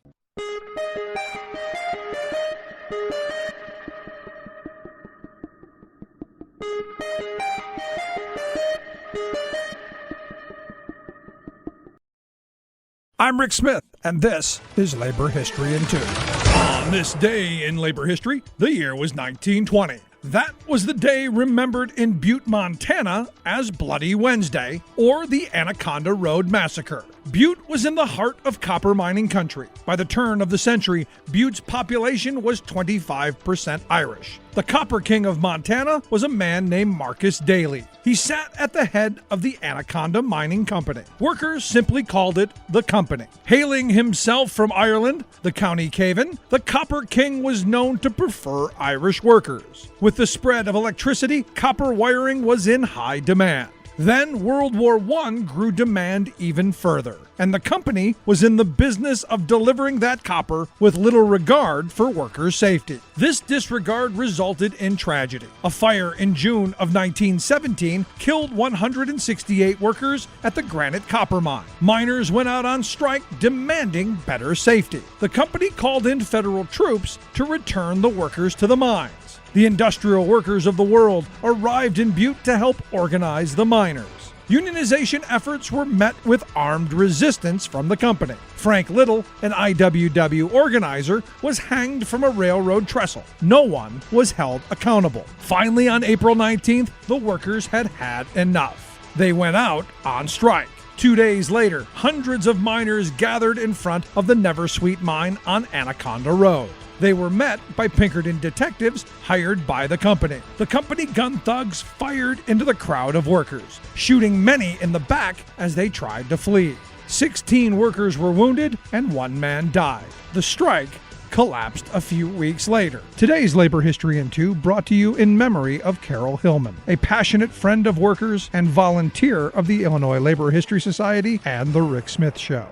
I'm Rick Smith, and this is Labor History in 2. On this day in labor history, the year was 1920. That was the day remembered in Butte, Montana as Bloody Wednesday, or the Anaconda Road Massacre. Butte was in the heart of copper mining country. By the turn of the century, Butte's population was 25% Irish. The Copper King of Montana was a man named Marcus Daly. He sat at the head of the Anaconda Mining Company. Workers simply called it the company. Hailing himself from Ireland, the County Cavan, the Copper King was known to prefer Irish workers. With the spread of electricity, copper wiring was in high demand. Then World War I grew demand even further, and the company was in the business of delivering that copper with little regard for workers' safety. This disregard resulted in tragedy. A fire in June of 1917 killed 168 workers at the Granite Copper Mine. Miners went out on strike demanding better safety. The company called in federal troops to return the workers to the mines. The industrial workers of the world arrived in Butte to help organize the miners. Unionization efforts were met with armed resistance from the company. Frank Little, an IWW organizer, was hanged from a railroad trestle. No one was held accountable. Finally, on April 19th, the workers had had enough. They went out on strike. 2 days later, hundreds of miners gathered in front of the Neversweet mine on Anaconda Road. They were met by Pinkerton detectives hired by the company. The company gun thugs fired into the crowd of workers, shooting many in the back as they tried to flee. 16 workers were wounded and 1 man died. The strike collapsed a few weeks later. Today's Labor History in 2 brought to you in memory of Carol Hillman, a passionate friend of workers and volunteer of the Illinois Labor History Society and The Rick Smith Show.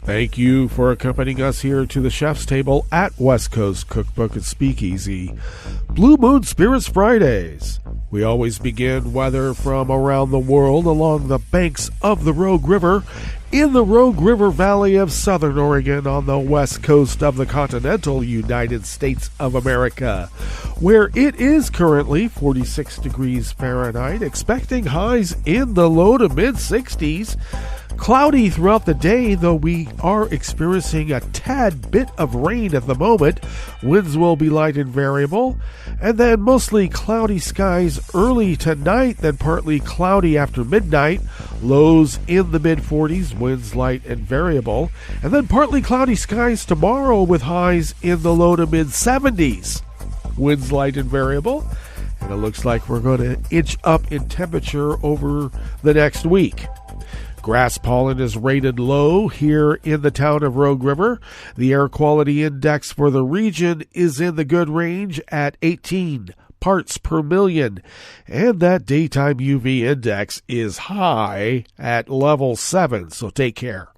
Thank you for accompanying us here to the chef's table at West Coast Cookbook and Speakeasy. Blue Moon Spirits Fridays. We always begin weather from around the world along the banks of the Rogue River in the Rogue River Valley of Southern Oregon on the west coast of the continental United States of America, where it is currently 46 degrees Fahrenheit, expecting highs in the low to mid-60s. Cloudy throughout the day, though we are experiencing a tad bit of rain at the moment. Winds will be light and variable, and then mostly cloudy skies early tonight, then partly cloudy after midnight. Lows in the mid-40s, winds light and variable, and then partly cloudy skies tomorrow with highs in the low to mid-70s. Winds light and variable, and it looks like we're going to inch up in temperature over the next week. Grass pollen is rated low here in the town of Rogue River. The air quality index for the region is in the good range at 18 parts per million, and that daytime UV index is high at level 7, so take care.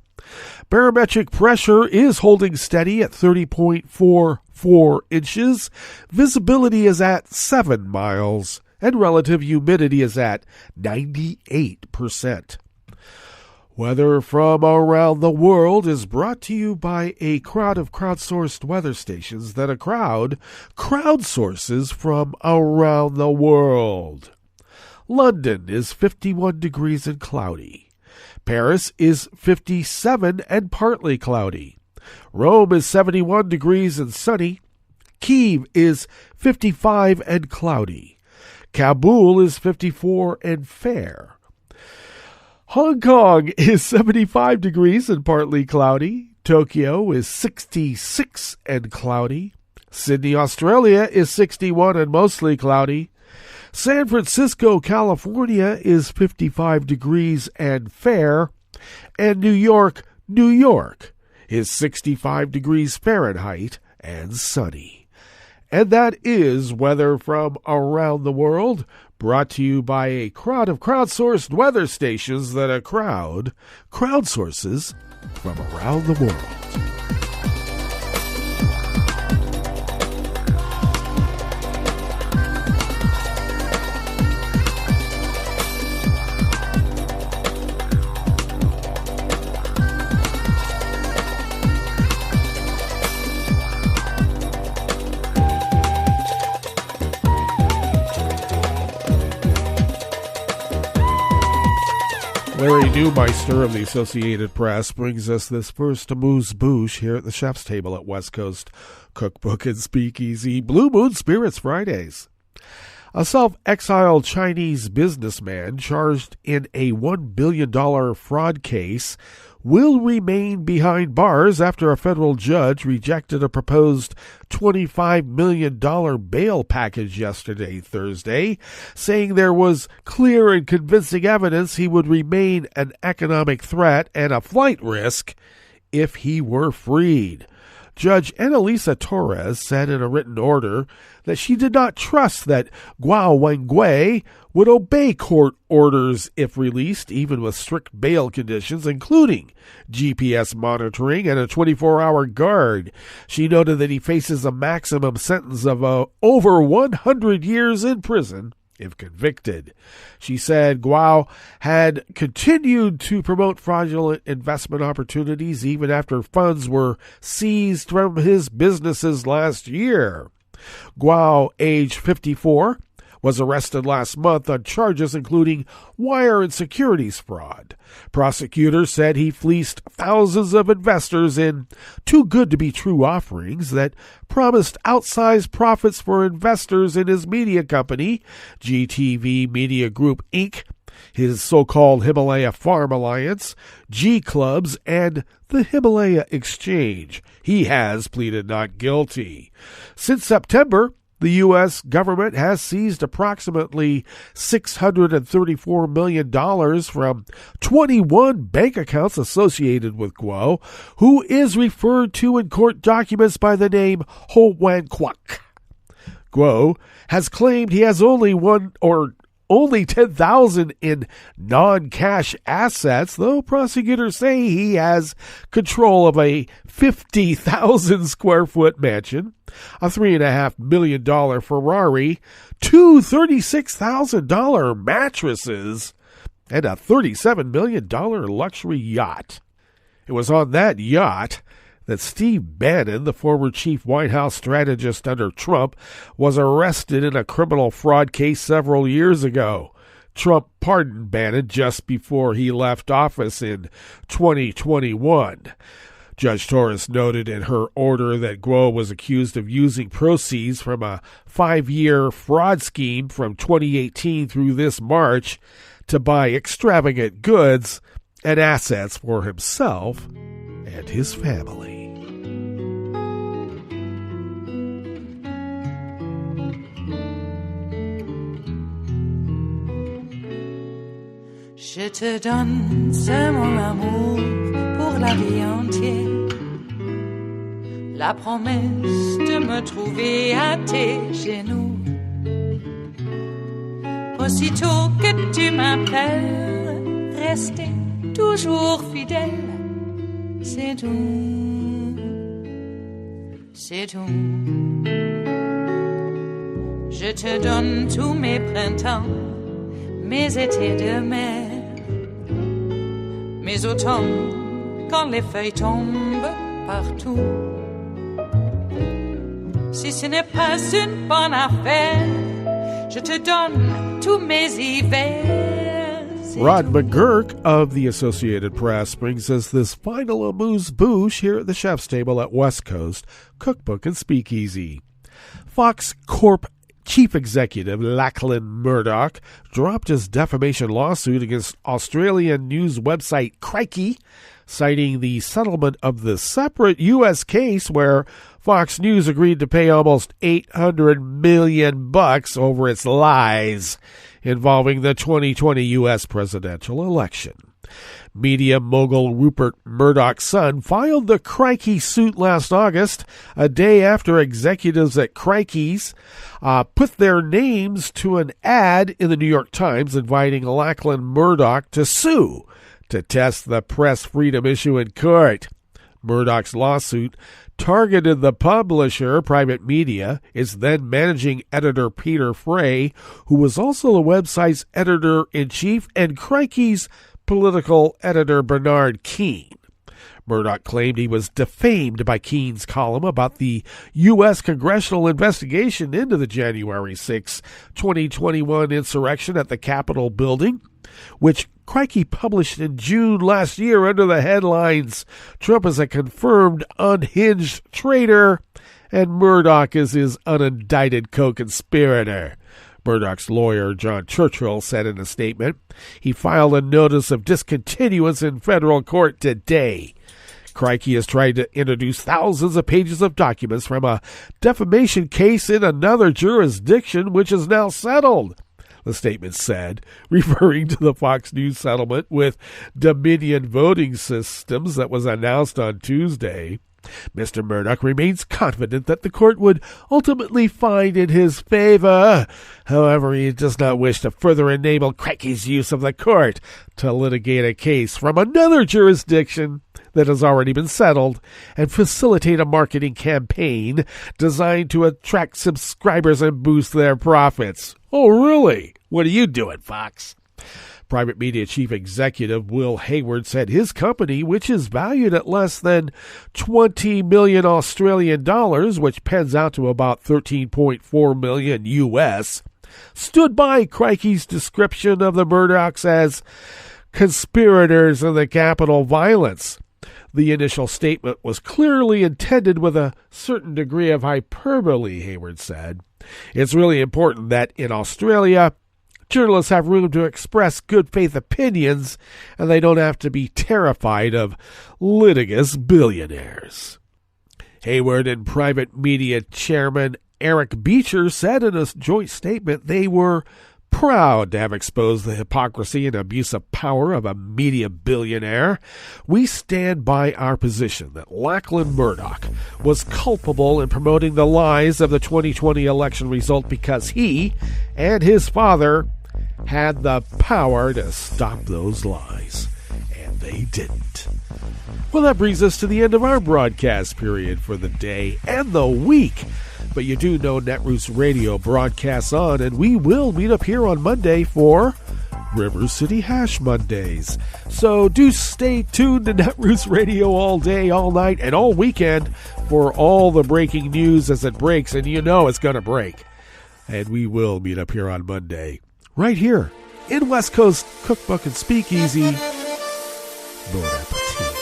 Barometric pressure is holding steady at 30.44 inches. Visibility is at 7 miles, and relative humidity is at 98%. Weather from around the world is brought to you by a crowd of crowdsourced weather stations that a crowd crowdsources from around the world. London is 51 degrees and cloudy. Paris is 57 and partly cloudy. Rome is 71 degrees and sunny. Kyiv is 55 and cloudy. Kabul is 54 and fair. Hong Kong is 75 degrees and partly cloudy. Tokyo is 66 and cloudy. Sydney, Australia is 61 and mostly cloudy. San Francisco, California is 55 degrees and fair. And New York, New York is 65 degrees Fahrenheit and sunny. And that is weather from around the world, brought to you by a crowd of crowdsourced weather stations that a crowd crowdsources from around the world. Larry Neumeister of the Associated Press brings us this first amuse-bouche here at the chef's table at West Coast Cookbook and Speakeasy Blue Moon Spirits Fridays. A self-exiled Chinese businessman charged in a $1 billion fraud case will remain behind bars after a federal judge rejected a proposed $25 million bail package yesterday, Thursday, saying there was clear and convincing evidence he would remain an economic threat and a flight risk if he were freed. Judge Annalisa Torres said in a written order that she did not trust that Guo Wengui would obey court orders if released, even with strict bail conditions, including GPS monitoring and a 24-hour guard. She noted that he faces a maximum sentence of over 100 years in prison if convicted. She said Guo had continued to promote fraudulent investment opportunities even after funds were seized from his businesses last year. Guo, age 54, was arrested last month on charges including wire and securities fraud. Prosecutors said he fleeced thousands of investors in too-good-to-be-true offerings that promised outsized profits for investors in his media company, GTV Media Group, Inc., his so-called Himalaya Farm Alliance, G-Clubs, and the Himalaya Exchange. He has pleaded not guilty. Since September, the U.S. government has seized approximately $634 million from 21 bank accounts associated with Guo, who is referred to in court documents by the name Ho Wan Kwok. Guo has claimed he has only $10,000 in non-cash assets, though prosecutors say he has control of a 50,000 square foot mansion, a $3.5 million Ferrari, two $36,000 mattresses, and a $37 million luxury yacht. It was on that yacht that Steve Bannon, the former chief White House strategist under Trump, was arrested in a criminal fraud case several years ago. Trump pardoned Bannon just before he left office in 2021. Judge Torres noted in her order that Guo was accused of using proceeds from a 5-year fraud scheme from 2018 through this March to buy extravagant goods and assets for himself and his family. Je te donne, c'est mon amour pour la vie entière. La promesse de me trouver à tes genoux. Aussitôt que tu m'appelles, rester toujours fidèle. C'est tout, c'est tout. Je te donne tous mes printemps, mes étés de mer. Mes automnes, quand les feuilles tombent partout. Si ce n'est pas une bonne affaire, je te donne tous mes hivers. Rod McGurk of the Associated Press brings us this final amuse-bouche here at the chef's table at West Coast Cookbook and Speakeasy. Fox Corp Chief Executive Lachlan Murdoch dropped his defamation lawsuit against Australian news website Crikey, citing the settlement of the separate U.S. case where Fox News agreed to pay almost $800 million over its lies involving the 2020 U.S. presidential election. Media mogul Rupert Murdoch's son filed the Crikey suit last August, a day after executives at Crikey's put their names to an ad in the New York Times inviting Lachlan Murdoch to sue to test the press freedom issue in court. Murdoch's lawsuit targeted the publisher, Private Media, its then managing editor Peter Frey, who was also the website's editor-in-chief, and Crikey's political editor Bernard Keane. Murdoch claimed he was defamed by Keane's column about the U.S. congressional investigation into the January 6, 2021 insurrection at the Capitol building, which Crikey published in June last year under the headlines, Trump is a confirmed unhinged traitor and Murdoch is his unindicted co-conspirator. Murdoch's lawyer, John Churchill, said in a statement. He filed a notice of discontinuance in federal court today. Crikey has tried to introduce thousands of pages of documents from a defamation case in another jurisdiction, which is now settled, the statement said, referring to the Fox News settlement with Dominion Voting Systems that was announced on Tuesday. Mr. Murdoch remains confident that the court would ultimately find in his favor. However, he does not wish to further enable Crikey's use of the court to litigate a case from another jurisdiction that has already been settled and facilitate a marketing campaign designed to attract subscribers and boost their profits. Oh, really? What are you doing, Fox? Private Media Chief Executive Will Hayward said his company, which is valued at less than 20 million Australian dollars, which pens out to about 13.4 million US, stood by Crikey's description of the Murdochs as conspirators in the Capitol violence. The initial statement was clearly intended with a certain degree of hyperbole, Hayward said. It's really important that in Australia, journalists have room to express good faith opinions, and they don't have to be terrified of litigious billionaires. Hayward and Private Media Chairman Eric Beecher said in a joint statement they were proud to have exposed the hypocrisy and abuse of power of a media billionaire. We stand by our position that Lachlan Murdoch was culpable in promoting the lies of the 2020 election result because he and his father had the power to stop those lies, and they didn't. Well, that brings us to the end of our broadcast period for the day and the week. But you do know Netroots Radio broadcasts on, and we will meet up here on Monday for River City Hash Mondays. So do stay tuned to Netroots Radio all day, all night, and all weekend for all the breaking news as it breaks, and you know it's going to break. And we will meet up here on Monday, right here in West Coast Cookbook and Speakeasy. Bon appetit.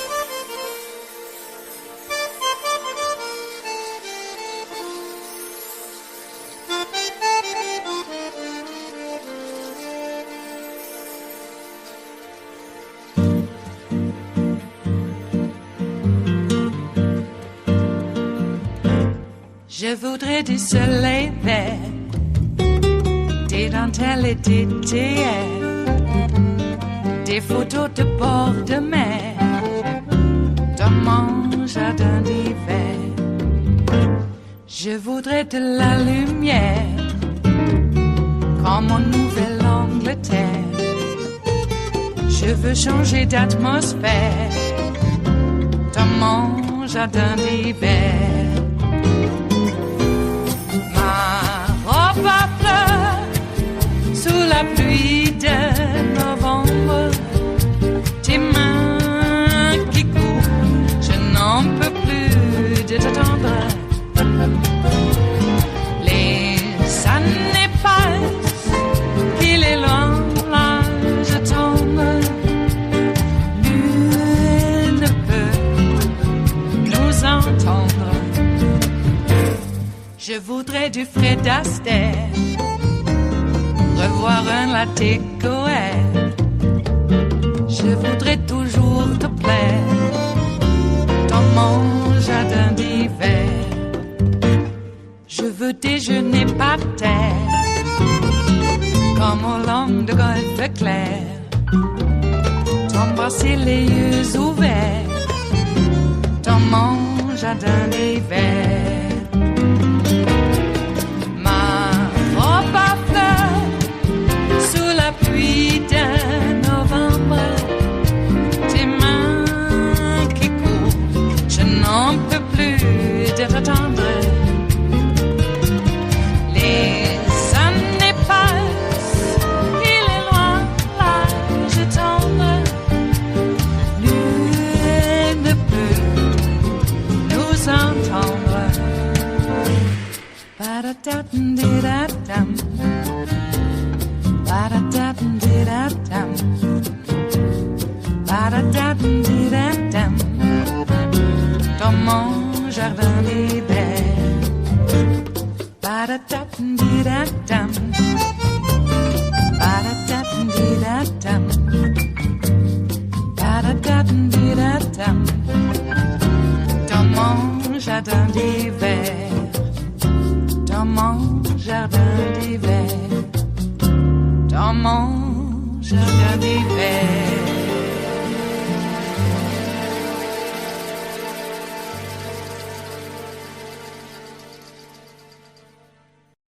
Je voudrais du soleil vert, des dentelles et des théières, des photos de bord de mer, dans mon jardin d'hiver. Je voudrais de la lumière, comme en Nouvelle-Angleterre. Je veux changer d'atmosphère, dans mon jardin d'hiver. Robe à fleurs, sous la pluie de novembre, tes mains qui courent, je n'en peux plus de t'attendre. Les années passent, qu'il est loin, là je tombe. Nul ne peut nous entendre. Je voudrais du Fred Astaire, revoir un latte Goël. Je voudrais toujours te plaire dans mon jardin d'hiver. Je veux déjeuner par terre, comme au long de golfe clair. T'embrasser les yeux ouverts dans mon jardin d'hiver. Pluie de novembre, tes mains qui courent, je n'en peux plus de t'attendre. Les années passent, il est loin, là je tombe. Nul ne peut nous entendre. Ba-da-da-dum-di-da-dum. Ba-da-da-dum-di-da-dum. Ba-da-da-dum-dee-da-dum. Dans mon jardin d'hiver. Ba-da-da-dum-dee-da-dum. Ba-da-da-dum-dee-da-dum. Ba-da-da-dum-dee-da-dum. Dans mon jardin d'hiver. Dans mon jardin d'hiver. Dans mon jardin d'hiver.